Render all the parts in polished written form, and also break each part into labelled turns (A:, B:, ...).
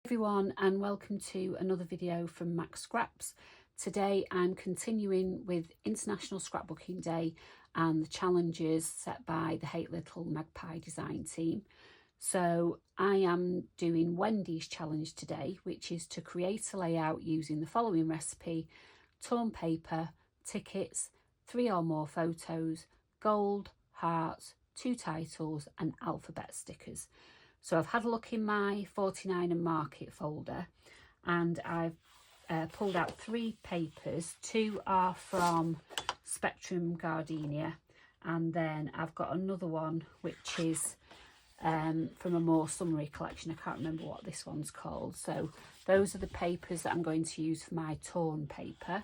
A: Everyone, and welcome to another video from Max Scraps. Today I'm continuing with International Scrapbooking Day and the challenges set by the Hate Little Magpie design team. So I am doing Wendy's challenge today, which is to create a layout using the following recipe: torn paper, tickets, 3 or more photos, gold, hearts, 2 titles and alphabet stickers. So I've had a look in my 49 and Market folder, and I've pulled out 3 papers. 2 are from Spectrum Gardenia, and then I've got another one which is from a more summary collection. I can't remember what this one's called. So those are the papers that I'm going to use for my torn paper.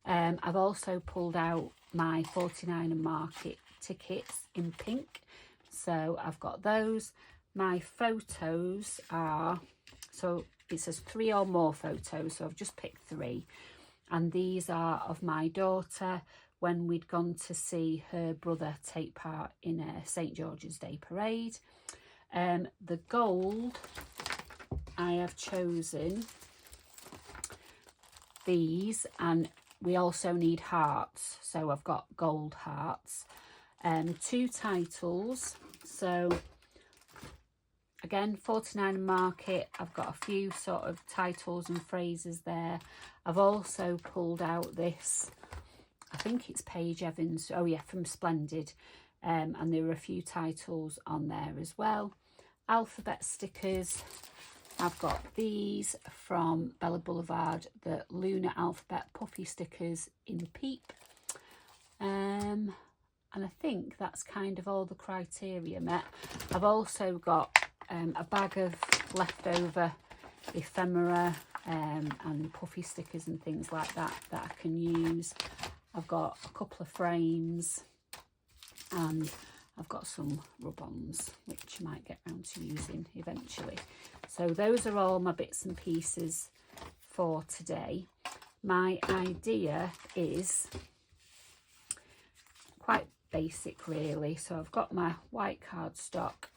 A: I've also pulled out my 49 and Market tickets in pink, so I've got those. My photos are, so it says 3 or more photos, so I've just picked 3, and these are of my daughter when we'd gone to see her brother take part in a St George's Day parade. The gold, I have chosen these, and we also need hearts, so I've got gold hearts. 2 titles, so again, 49 and Market, I've got a few sort of titles and phrases there. I've also pulled out this, I think it's Paige Evans, oh yeah, from Splendid, and there are a few titles on there as well. Alphabet stickers, I've got these from Bella Boulevard, the Lunar Alphabet Puffy stickers in Peep. And I think that's kind of all the criteria met. I've also got a bag of leftover ephemera and puffy stickers and things like that I can use. I've got a couple of frames, and I've got some rub-ons which I might get round to using eventually. So those are all my bits and pieces for today. My idea is quite basic really. So I've got my white cardstock.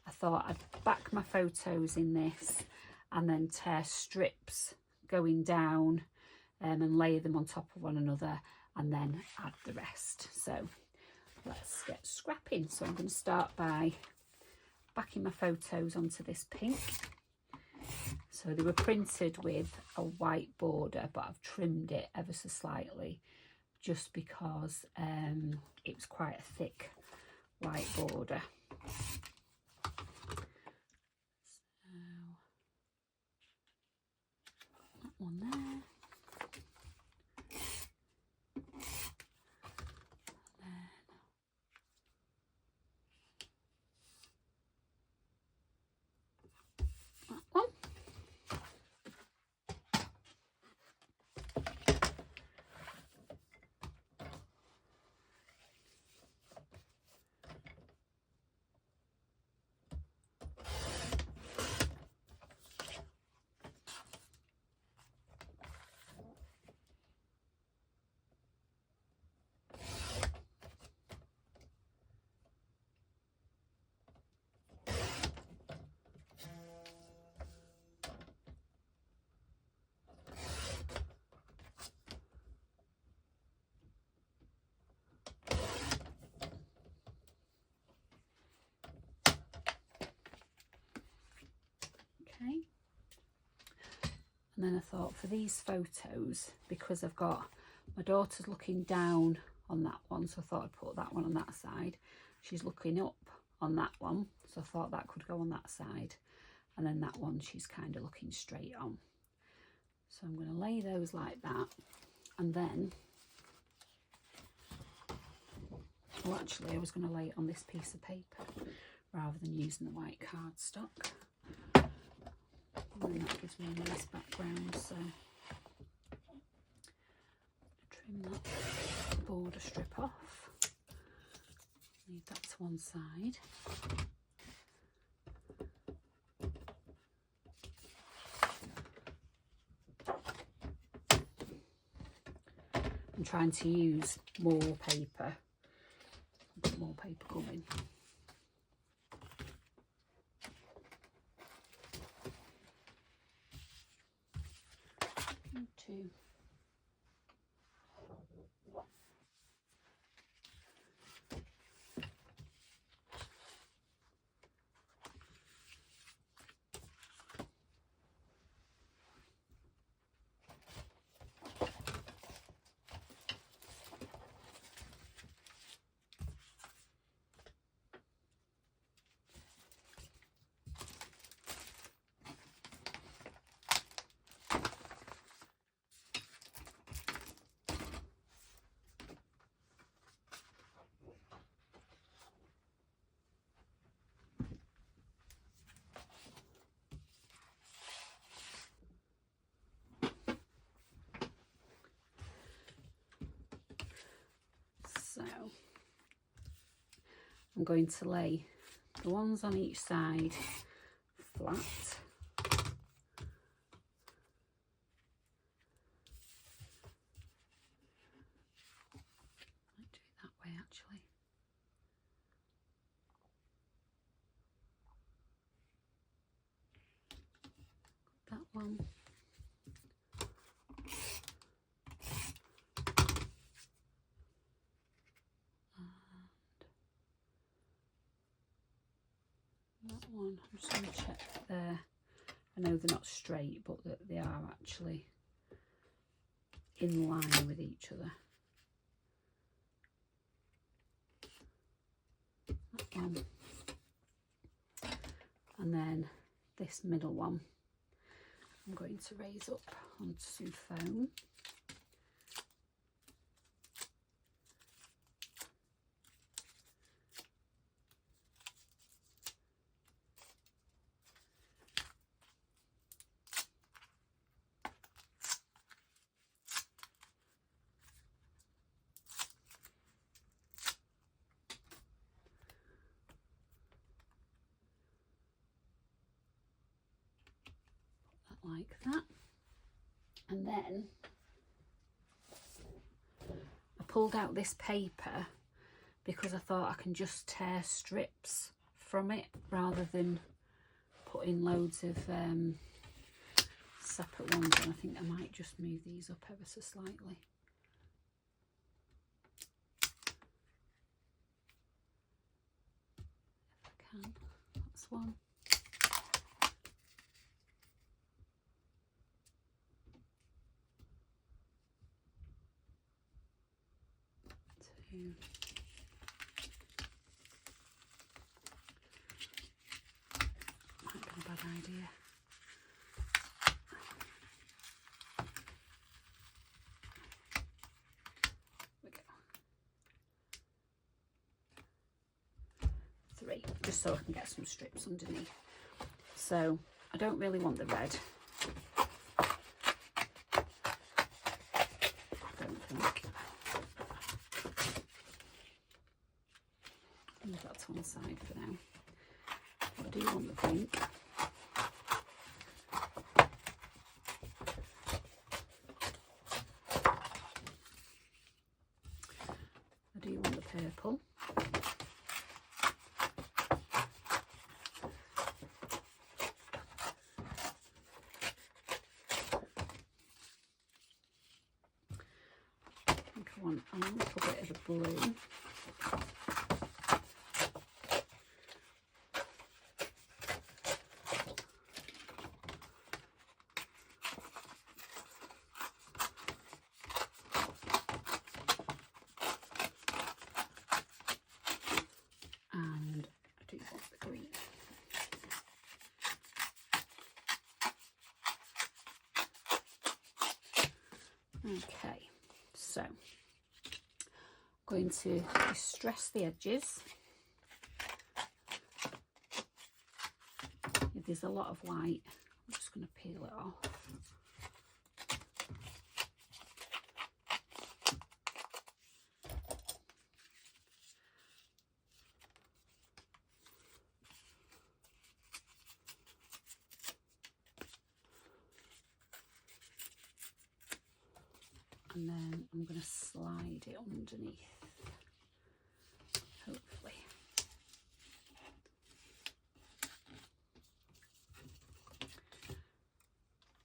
A: I thought I'd back my photos in this and then tear strips going down and layer them on top of one another, and then add the rest. So let's get scrapping. So I'm going to start by backing my photos onto this pink. So they were printed with a white border, but I've trimmed it ever so slightly just because it was quite a thick white border. One there, that one. Okay, and then I thought for these photos, because I've got my daughter's looking down on that one, so I thought I'd put that one on that side. She's looking up on that one, so I thought that could go on that side, and then that one she's kind of looking straight on. So I'm going to lay those like that, and then, well actually I was going to lay it on this piece of paper rather than using the white cardstock. And that gives me a nice background, so trim that border strip off. Leave that to one side. I'm trying to use more paper. I've got more paper coming. to I'm going to lay the ones on each side flat. Might do it that way actually. That one. That one, I'm just going to check there. I know they're not straight, but that they are actually in line with each other. That one. And then this middle one, I'm going to raise up onto some foam. Like that, and then I pulled out this paper because I thought I can just tear strips from it rather than put in loads of separate ones, and I think I might just move these up ever so slightly. If I can. That's one. Two. Might be a bad idea. There we go. 3, just so I can get some strips underneath. So I don't really want the red. I don't think. Leave that to one side for now. But I do want the pink. I do want the purple. I think I want a little bit of the blue. And I do want the green. Okay, so I'm going to distress the edges. If there's a lot of white, I'm just going to peel it off. And then I'm going to slide it underneath, hopefully.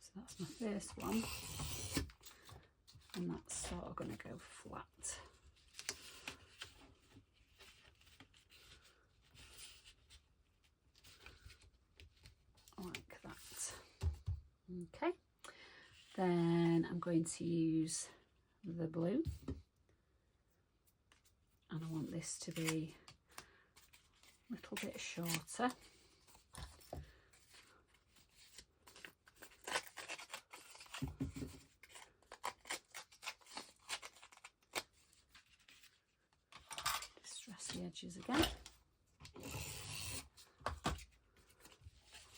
A: So that's my first one. and that's sort of going to go flat. Like that. Okay, then I'm going to use the blue, and I want this to be a little bit shorter. Distress the edges again,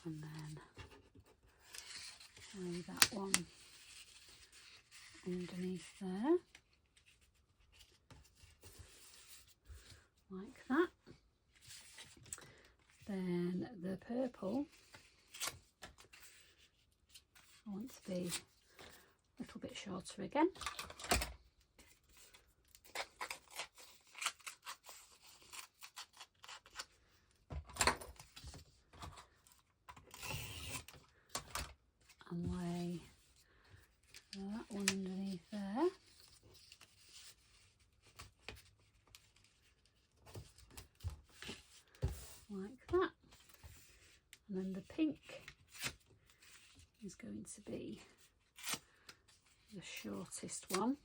A: and then lay that one underneath there, like that. Then the purple, I want to be a little bit shorter again. And lay that one underneath there. Like that. And then the pink is going to be the shortest one.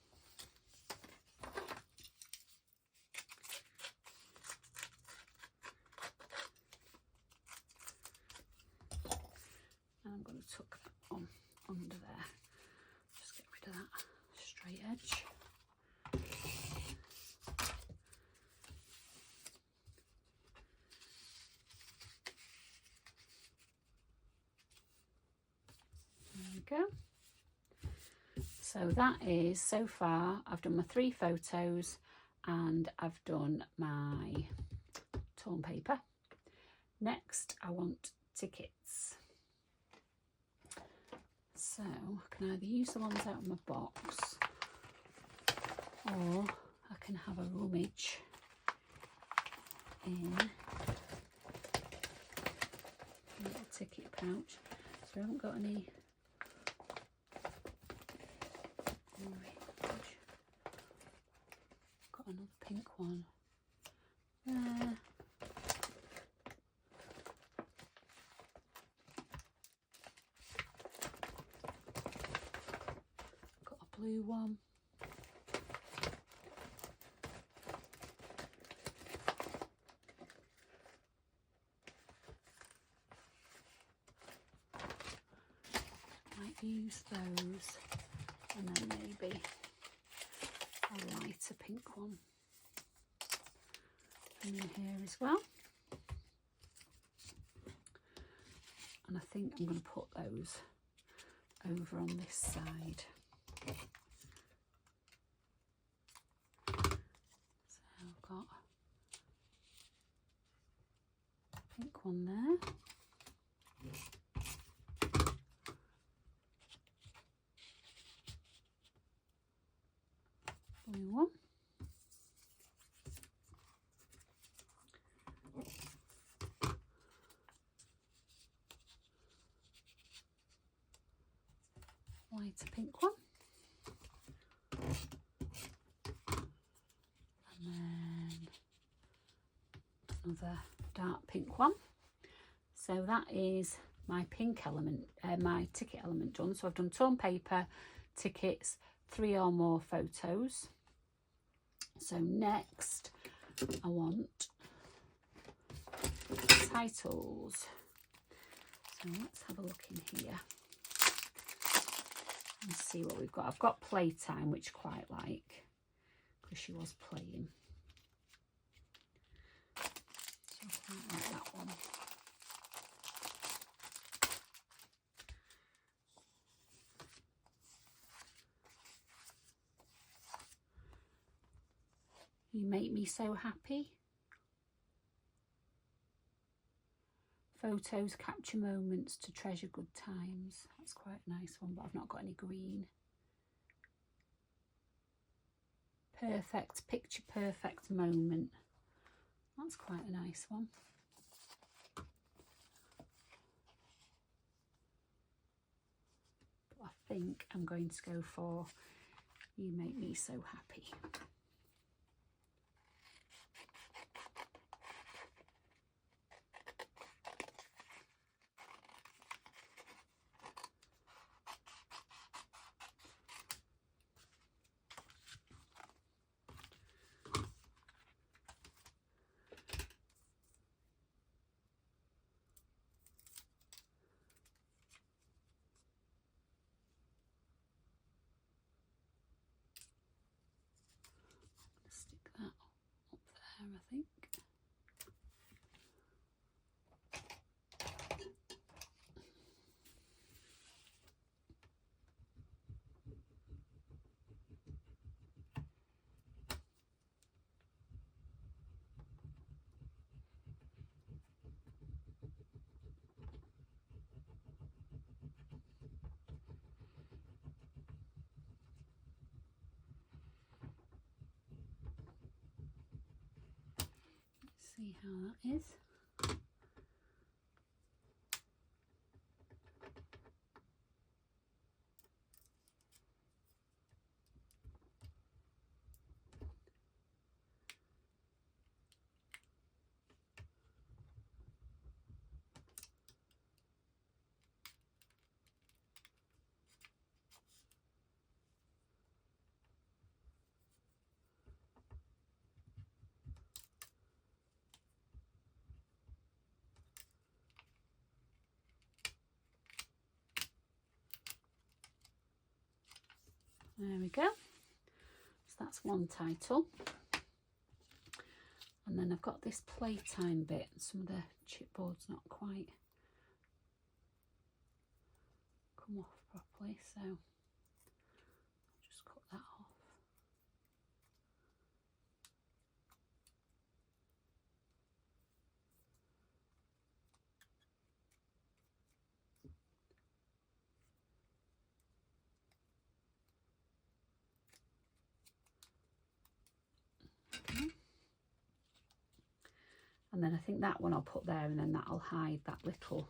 A: And I'm going to tuck that on under there. Just get rid of that straight edge. There we go. So that is, so far I've done my 3 photos and I've done my torn paper. Next I want tickets. So I can either use the ones out of my box, or I can have a rummage in a little ticket pouch. So I haven't got any orange. Got another pink one there. Got a blue one. Might use those, and then maybe a lighter pink one in here as well. And I think I'm going to put those over on this side. So I've got a pink one there. Blue one. Lighter pink one. And then another dark pink one. So that is my pink element, my ticket element done. So I've done torn paper, tickets, 3 or more photos. So next I want titles. So let's have a look in here and see what we've got. I've got Playtime, which I quite like because she was playing. So I quite like that one. You make me so happy. Photos capture moments to treasure good times. That's quite a nice one, but I've not got any green. Perfect, picture perfect moment. That's quite a nice one. But I think I'm going to go for You make me so happy. Stick that up there, I think. See how that is. There we go. So that's one title. And then I've got this playtime bit. Some of the chipboard's not quite come off properly, so I'll just cut that off. Okay. And then I think that one I'll put there, and then that'll hide that little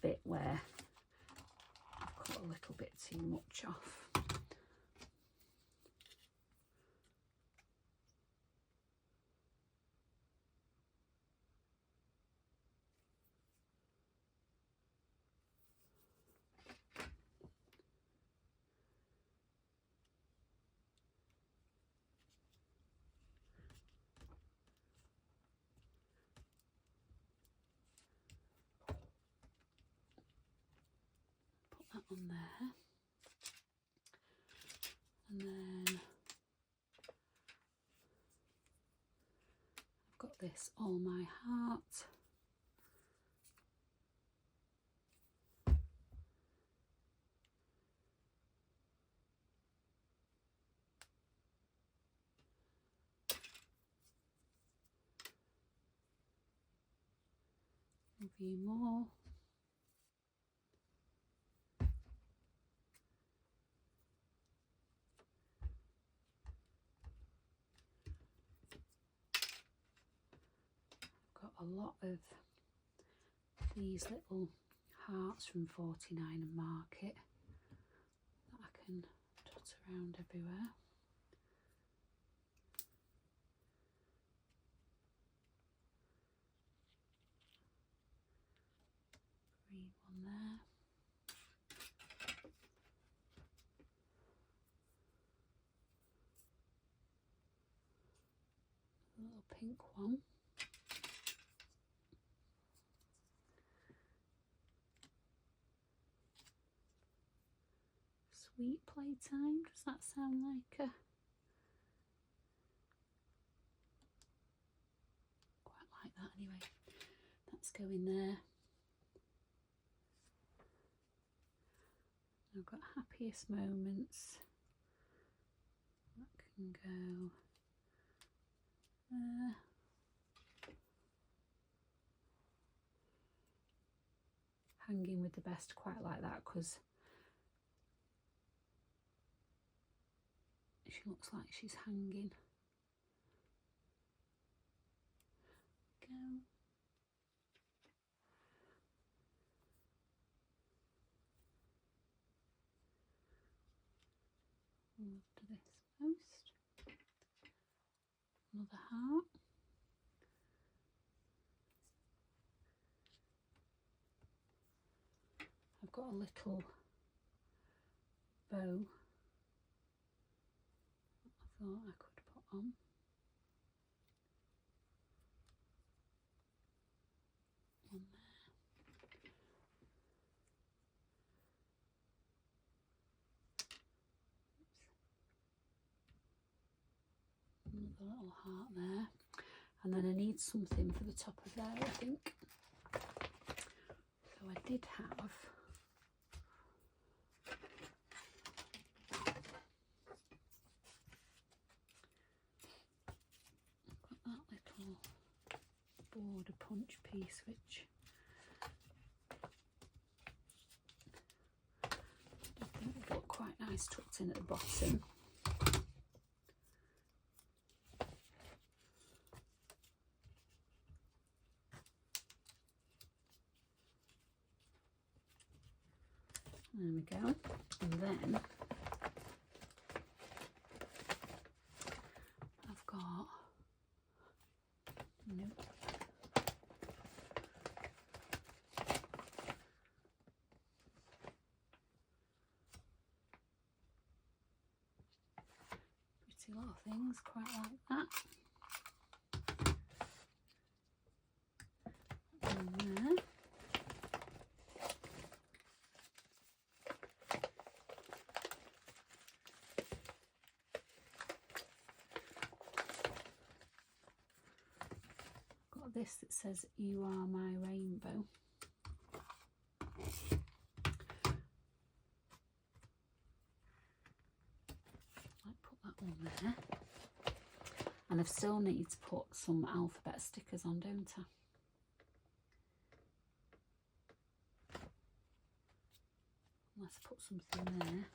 A: bit where I've cut a little bit too much off. That on there, and then I've got this All My Heart. Love You More. A lot of these little hearts from 49 and Market that I can dot around everywhere. Green one there. A little pink one. Sweet Playtime, does that sound like a... Quite like that anyway. That's going there. I've got Happiest Moments. That can go there. Hanging with the Best, quite like that because she looks like she's hanging. Go. to this post. Another heart. I've got a little bow I thought I could put on. One there. Another little heart there. And then I need something for the top of there, I think. So I did have that little border punch piece, which I think would look quite nice tucked in at the bottom. There we go. And then I've got pretty lot of things quite like that. And there. Got this that says "You are my rainbow." There. And I still need to put some alphabet stickers on, don't I? Let's put something there.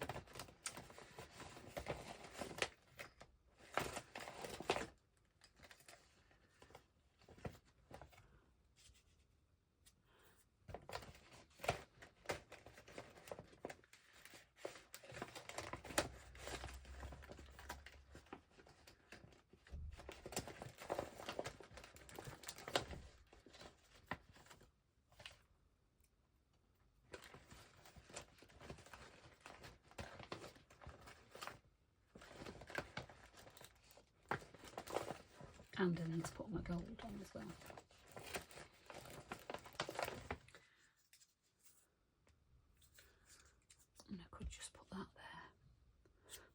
A: And I need to put my gold on as well. And I could just put that there.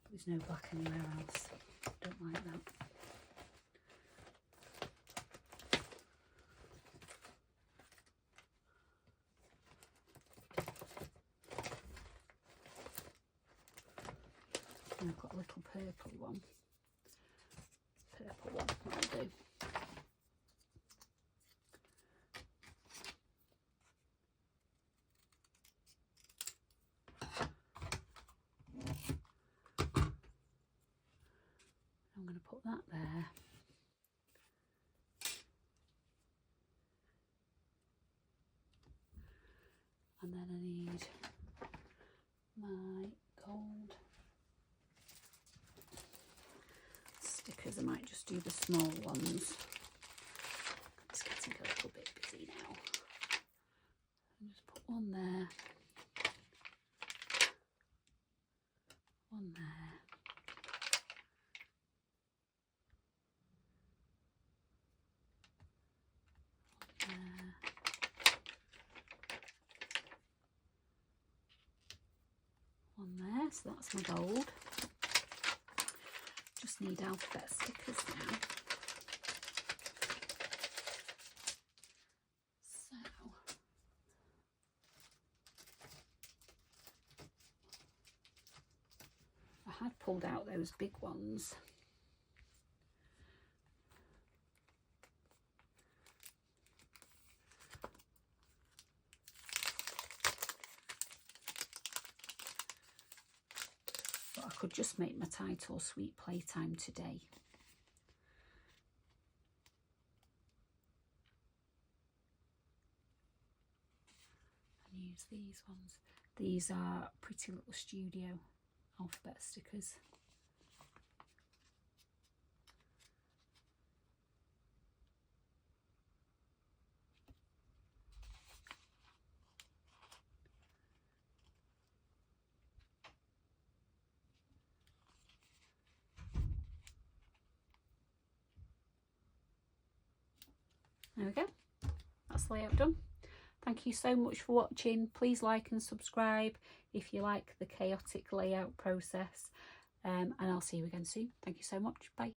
A: But there's no black anywhere else. Don't like that. And I've got a little purple one. Purple one, that'll do. I'm going to put that there. And then I need my gold stickers. I might just do the small ones. It's getting a little bit busy now. I'll just put one there, one there, one there, one there. So that's my gold. Just need alphabet stickers now. So I had pulled out those big ones. But I could just make my title "Sweet Playtime Today." And use these ones. These are Pretty Little Studio alphabet stickers. There we go. That's the layout done. Thank you so much for watching. Please like and subscribe if you like the chaotic layout process. And I'll see you again soon. Thank you so much. Bye.